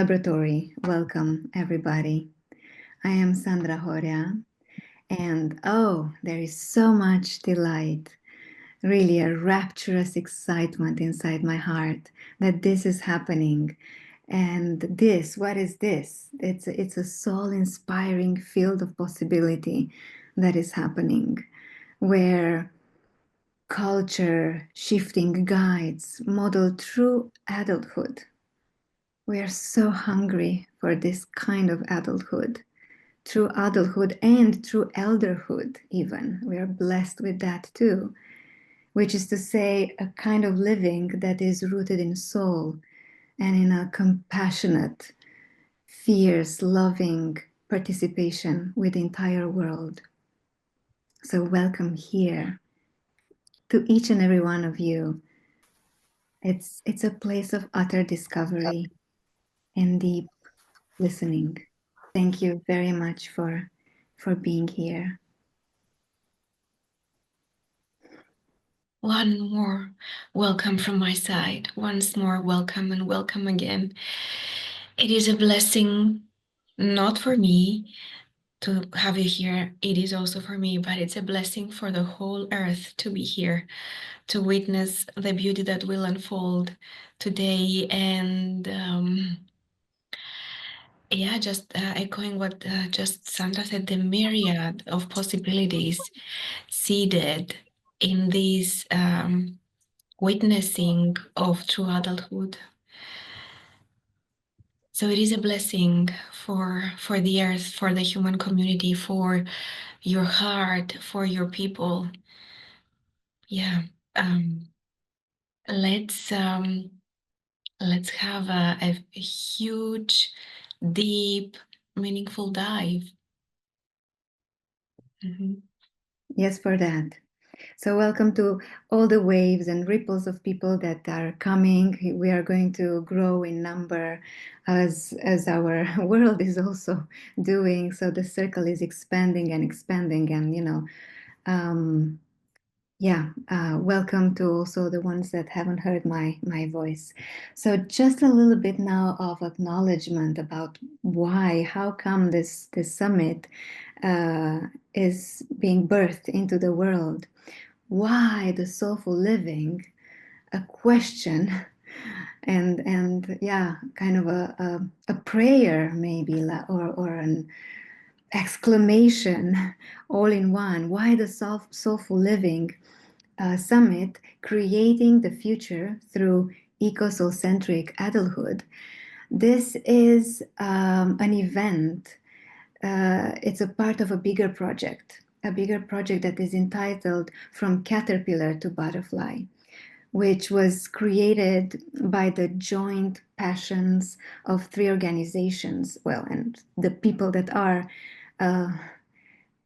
Laboratory. Welcome, everybody. I am Sandra Horia, and there is so much delight, really a rapturous excitement inside my heart that this is happening. And what is this? It's a soul-inspiring field of possibility that is happening, where culture shifting guides model true adulthood. We are so hungry for this kind of adulthood, true adulthood and true elderhood, even. We are blessed with that too, which is to say, a kind of living that is rooted in soul and in a compassionate, fierce, loving participation with the entire world. So, welcome here to each and every one of you. It's a place of utter discovery and deep listening. Thank you very much for being here. One more welcome from my side. Once more, welcome and welcome again. It is a blessing, not for me to have you here. It is also for me, but it's a blessing for the whole earth to be here, to witness the beauty that will unfold today. And just echoing what just Sandra said, the myriad of possibilities seeded in this witnessing of true adulthood. So it is a blessing for the earth, for the human community, for your heart, for your people. Yeah. Let's have a huge, deep, meaningful dive. Yes, for that. So welcome to all the waves and ripples of people that are coming. We are going to grow in number as our world is also doing. So the circle is expanding and expanding, and welcome to also the ones that haven't heard my voice. So just a little bit now of acknowledgement about how come this summit is being birthed into the world. Why the soulful living? A question, and kind of a prayer maybe, or an exclamation all in one. Why the soulful living summit, creating the future through eco-soulcentric adulthood? This is an event. It's a part of a bigger project that is entitled From Caterpillar to Butterfly, which was created by the joint passions of three organizations, and the people that are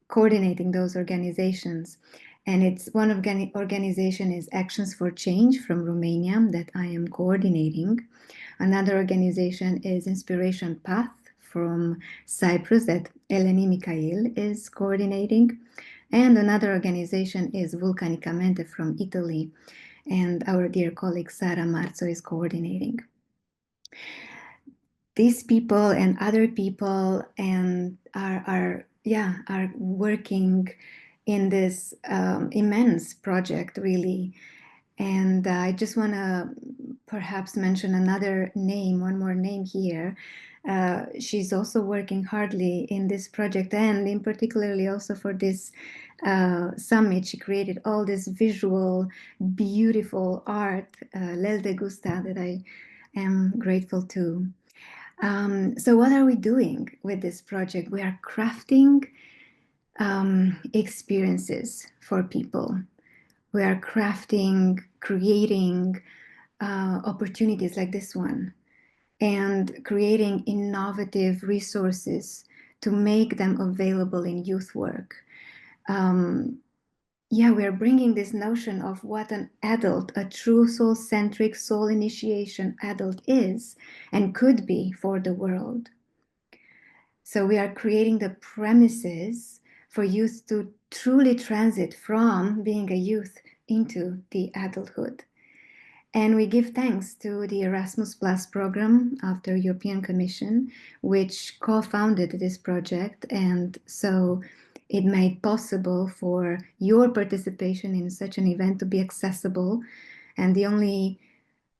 coordinating those organizations. And it's one organization is Actions for Change from Romania that I am coordinating. Another organization is Inspiration Path from Cyprus that Eleni Mikhail is coordinating. And another organization is Vulcanicamente from Italy, and our dear colleague Sara Marzo is coordinating. These people and other people and are working in this immense project, really. And I just want to perhaps mention one more name here. She's also working hardly in this project, and in particularly also for this summit. She created all this visual, beautiful art, Lel de Gusta, that I am grateful to. So what are we doing with this project? We are crafting experiences for people. We are creating opportunities like this one, and creating innovative resources to make them available in youth work. We are bringing this notion of what an adult, a true soul-centric, soul initiation adult is and could be for the world. So we are creating the premises for youth to truly transit from being a youth into the adulthood. And we give thanks to the Erasmus Plus program of the European Commission, which co-founded this project. And so it made possible for your participation in such an event to be accessible. And the only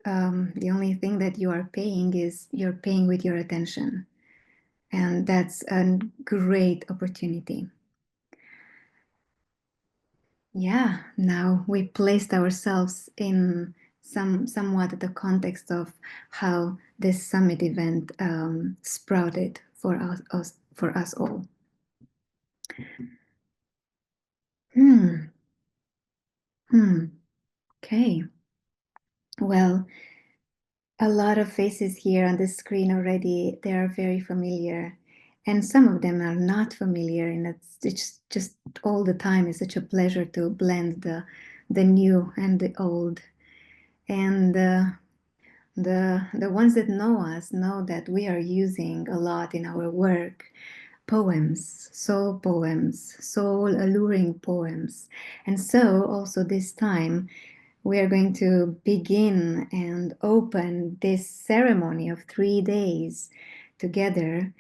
thing that you are paying is you're paying with your attention. And that's a great opportunity. Yeah, now we placed ourselves in somewhat the context of how this summit event sprouted for us all. Hmm. Hmm. Okay. Well, a lot of faces here on the screen already. They are very familiar, and some of them are not familiar. And it's just all the time. It's such a pleasure to blend the new and the old. And the ones that know us know that we are using a lot in our work poems, soul alluring poems. And so also this time we are going to begin and open this ceremony of 3 days together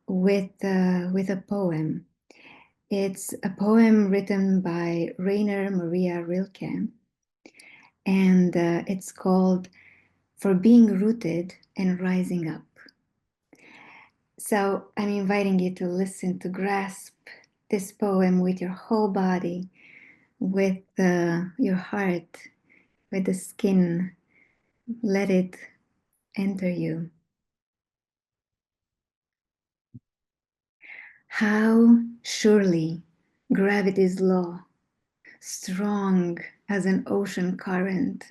with a poem. It's a poem written by Rainer Maria Rilke, and it's called For Being Rooted and Rising Up. So I'm inviting you to listen, to grasp this poem with your whole body, with your heart, with the skin. Let it enter you. How surely gravity's law, strong as an ocean current,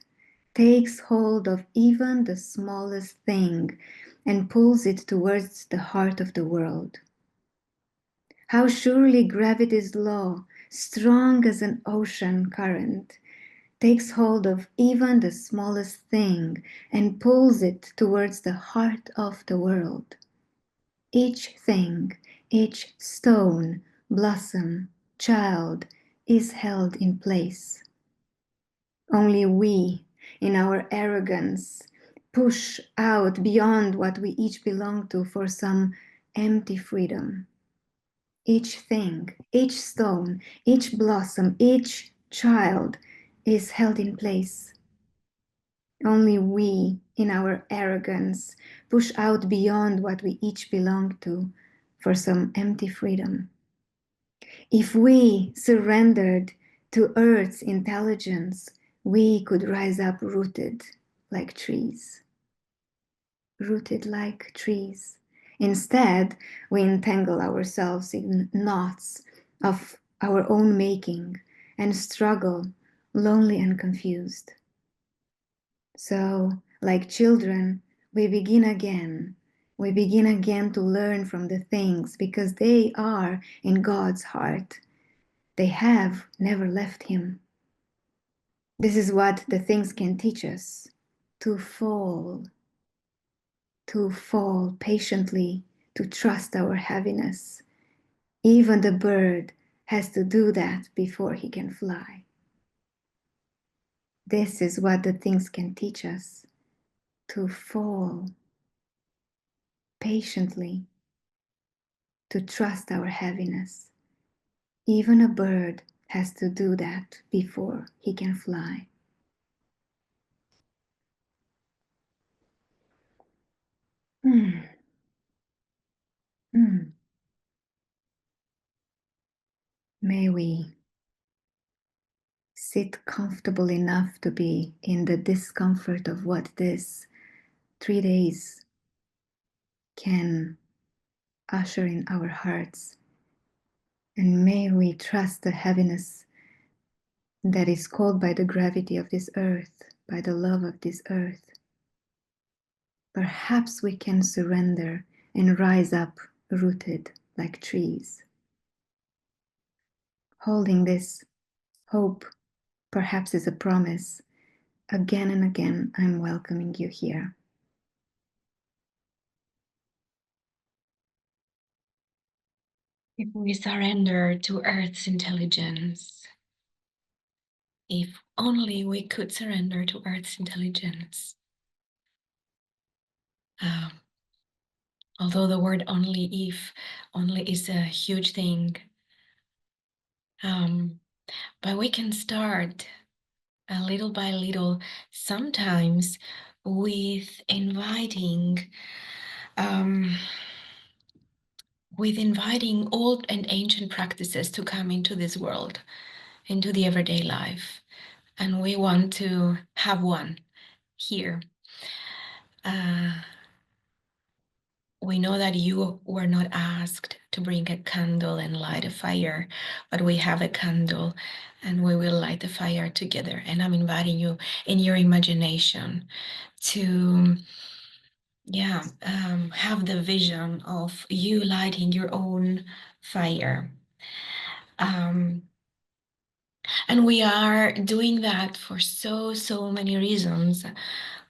takes hold of even the smallest thing and pulls it towards the heart of the world. How surely gravity's law, strong as an ocean current, takes hold of even the smallest thing and pulls it towards the heart of the world. Each thing, each stone, blossom, child is held in place. Only we, in our arrogance, push out beyond what we each belong to for some empty freedom. Each thing, each stone, each blossom, each child is held in place. Only we, in our arrogance, push out beyond what we each belong to for some empty freedom. If we surrendered to Earth's intelligence, we could rise up rooted like trees. Rooted like trees. Instead, we entangle ourselves in knots of our own making and struggle, lonely and confused. So, like children, we begin again. We begin again to learn from the things because they are in God's heart. They have never left Him. This is what the things can teach us to fall patiently, to trust our heaviness. Even the bird has to do that before he can fly. This is what the things can teach us to fall patiently, to trust our heaviness. Even a bird has to do that before he can fly. Mm, mm. May we sit comfortable enough to be in the discomfort of what this 3 days can usher in our hearts. And may we trust the heaviness that is called by the gravity of this earth, by the love of this earth. Perhaps we can surrender and rise up rooted like trees. Holding this hope perhaps is a promise. Again and again, I'm welcoming you here. If we surrender to Earth's intelligence, if only we could surrender to Earth's intelligence. Um, Although the word only, if only is a huge thing, but we can start a little by little, sometimes with um, inviting old and ancient practices to come into this world, into the everyday life. And we want to have one here. Uh, we know that you were not asked to bring a candle and light a fire, but we have a candle and we will light the fire together. And I'm inviting you in your imagination to have the vision of you lighting your own fire. And we are doing that for so many reasons.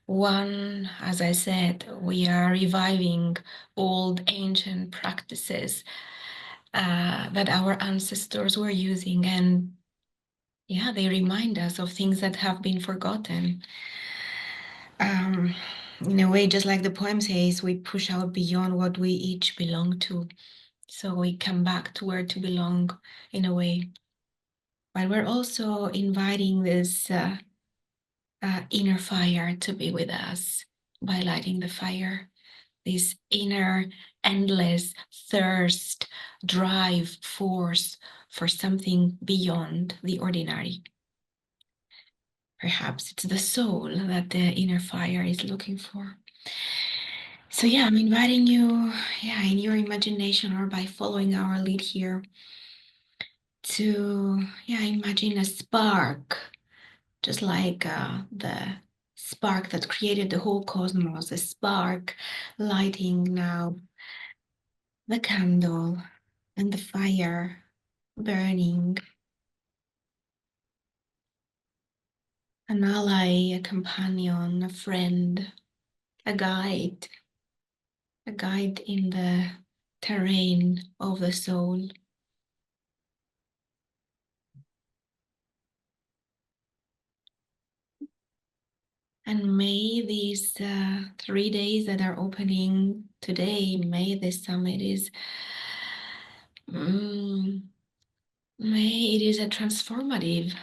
One, as I said, we are reviving old ancient practices that our ancestors were using, and they remind us of things that have been forgotten. In a way, just like the poem says, we push out beyond what we each belong to. So we come back to where to belong in a way. But we're also inviting this inner fire to be with us by lighting the fire. This inner endless thirst, drive, force for something beyond the ordinary. Perhaps it's the soul that the inner fire is looking for. So I'm inviting you, in your imagination or by following our lead here to, imagine a spark, just like the spark that created the whole cosmos, a spark lighting now the candle and the fire burning, an ally, a companion, a friend, a guide, in the terrain of the soul. And may these 3 days that are opening today, may this summit may it is a transformative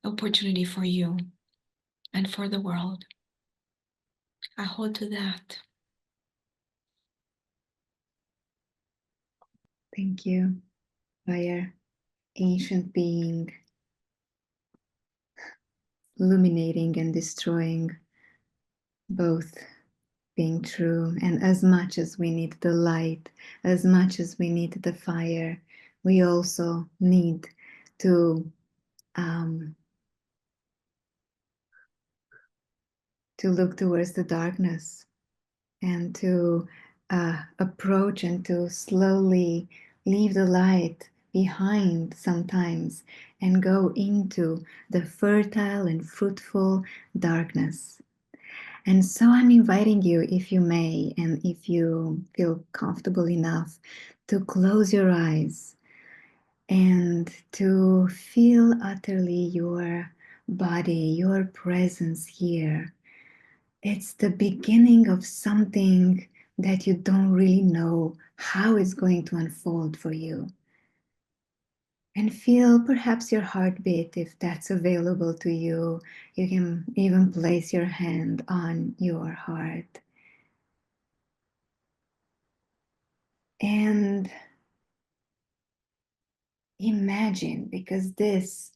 opportunity for you and for the world. I hold to that. Thank you, fire, ancient being, illuminating and destroying, both being true. And as much as we need the light, as much as we need the fire, we also need to um, look towards the darkness and to approach and to slowly leave the light behind sometimes and go into the fertile and fruitful darkness. And so I'm inviting you, if you may, and if you feel comfortable enough, to close your eyes and to feel utterly your body, your presence here. It's the beginning of something that you don't really know how it's going to unfold for you. And feel perhaps your heartbeat if that's available to you. You can even place your hand on your heart. And imagine, because this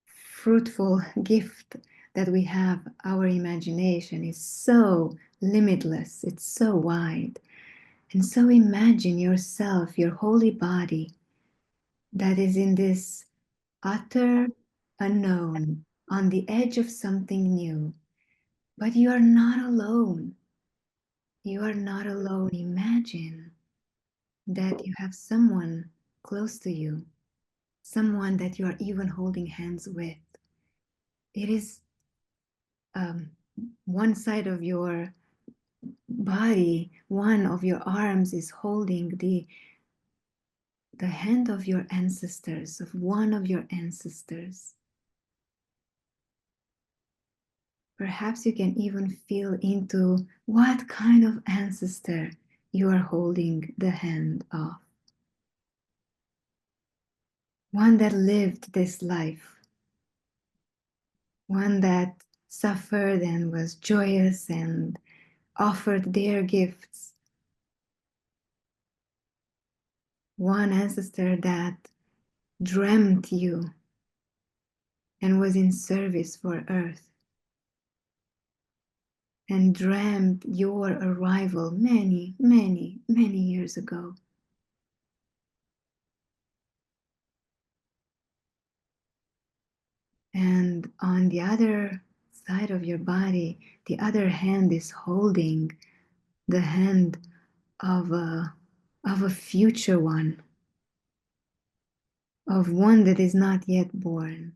fruitful gift that we have, our imagination, is so limitless, it's so wide. And so imagine yourself, your holy body, that is in this utter unknown, on the edge of something new. But you are not alone. You are not alone. Imagine that you have someone close to you, someone that you are even holding hands with. It is one side of your body, one of your arms is holding the hand of your ancestors, of one of your ancestors. Perhaps you can even feel into what kind of ancestor you are holding the hand of. One that lived this life, one that suffered and was joyous and offered their gifts. One ancestor that dreamt you and was in service for Earth and dreamt your arrival many, many, many years ago. And on the other side of your body, the other hand is holding the hand of a future one, of one that is not yet born,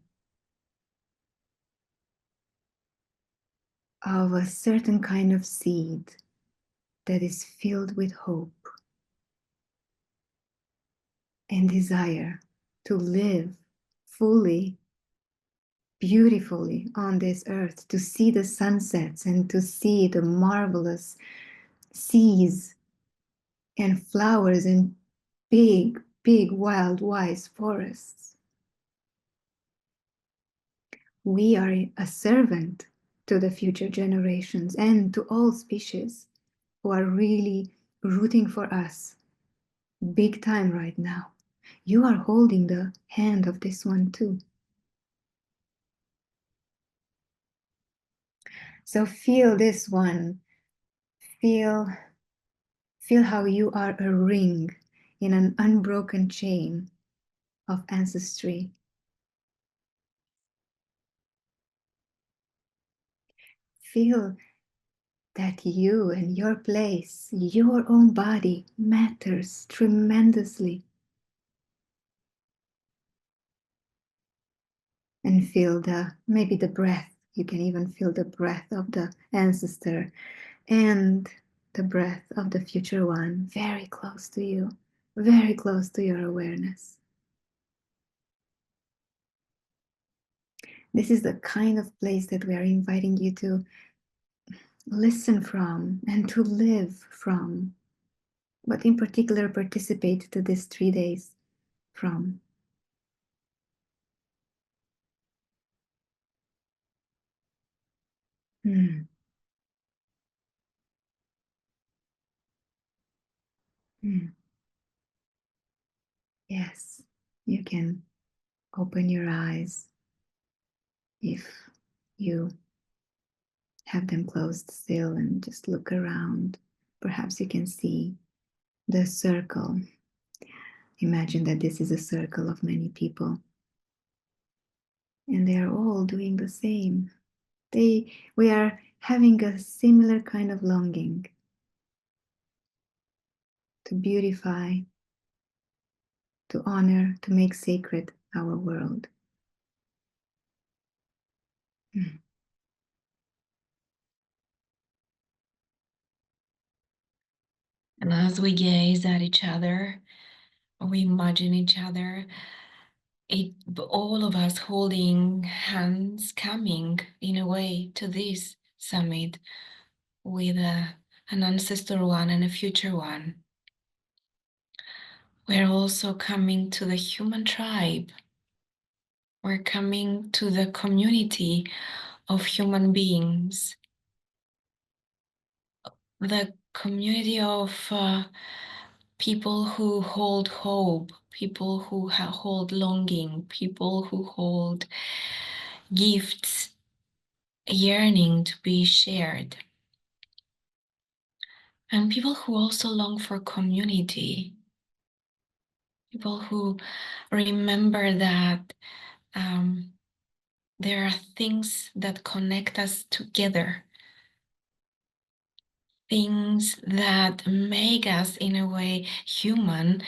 of a certain kind of seed that is filled with hope and desire to live fully, beautifully on this earth, to see the sunsets and to see the marvelous seas and flowers and big, big, wild, wise forests. We are a servant to the future generations and to all species who are really rooting for us big time right now. You are holding the hand of this one too. So feel this one. Feel how you are a ring in an unbroken chain of ancestry. Feel that you and your place, your own body matters tremendously. And feel maybe the breath. You can even feel the breath of the ancestor and the breath of the future one very close to you, very close to your awareness. This is the kind of place that we are inviting you to listen from and to live from, but in particular participate to these 3 days from. Mm. Mm. Yes, you can open your eyes if you have them closed still and just look around. Perhaps you can see the circle. Imagine that this is a circle of many people and they are all doing the same. We are having a similar kind of longing to beautify, to honor, to make sacred our world. Mm. And as we gaze at each other, we imagine each other, all of us holding hands, coming in a way to this summit with an ancestor one and a future one. We're also coming to the human tribe. We're coming to the community of human beings, the community of people who hold hope, people who hold longing, people who hold gifts, yearning to be shared, and people who also long for community, people who remember that there are things that connect us together, things that make us in a way human,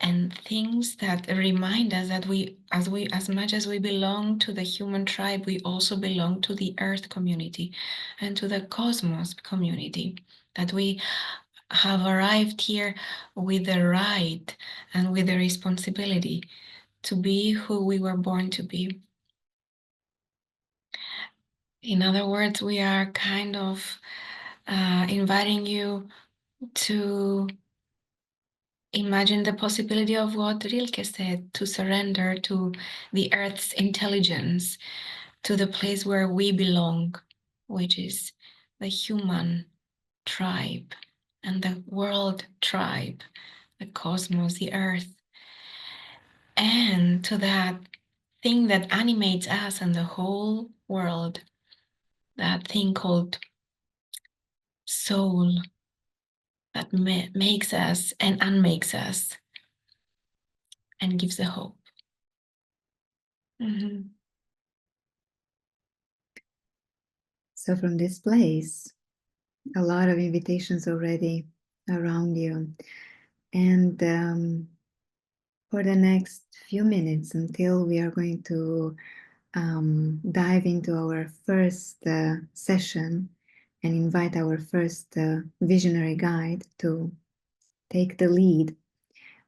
and things that remind us that as much as we belong to the human tribe, we also belong to the earth community and to the cosmos community, that we have arrived here with the right and with the responsibility to be who we were born to be. In other words, we are kind of inviting you to imagine the possibility of what Rilke said, to surrender to the earth's intelligence, to the place where we belong, which is the human tribe and the world tribe, the cosmos, the earth, and to that thing that animates us and the whole world, that thing called soul, that makes us and unmakes us and gives the hope. Mm-hmm. So from this place, a lot of invitations already around you. And for the next few minutes, until we are going to dive into our first session and invite our first visionary guide to take the lead,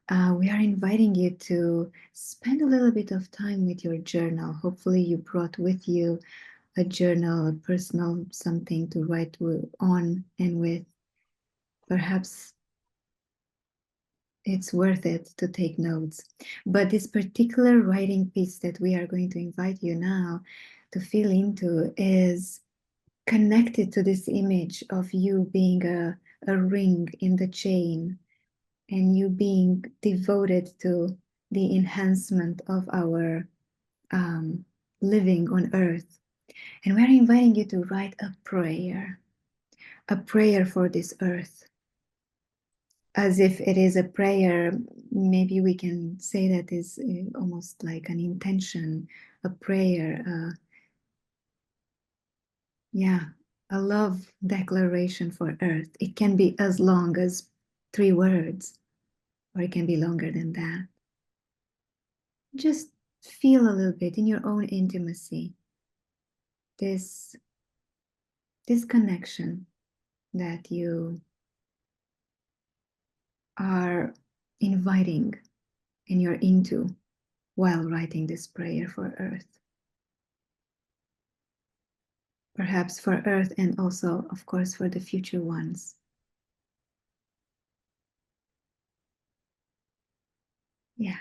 we are inviting you to spend a little bit of time with your journal. Hopefully you brought with you a journal, a personal something to write on and with. Perhaps it's worth it to take notes. But this particular writing piece that we are going to invite you now to feel into is connected to this image of you being a ring in the chain and you being devoted to the enhancement of our living on earth. And we're inviting you to write a prayer for this earth. As if it is a prayer, maybe we can say that is almost like an intention, a prayer, a love declaration for earth. It can be as long as 3 words, or it can be longer than that. Just feel a little bit in your own intimacy this connection that you are inviting and you're into while writing this prayer for earth. Perhaps for earth and also, of course, for the future ones. Yeah.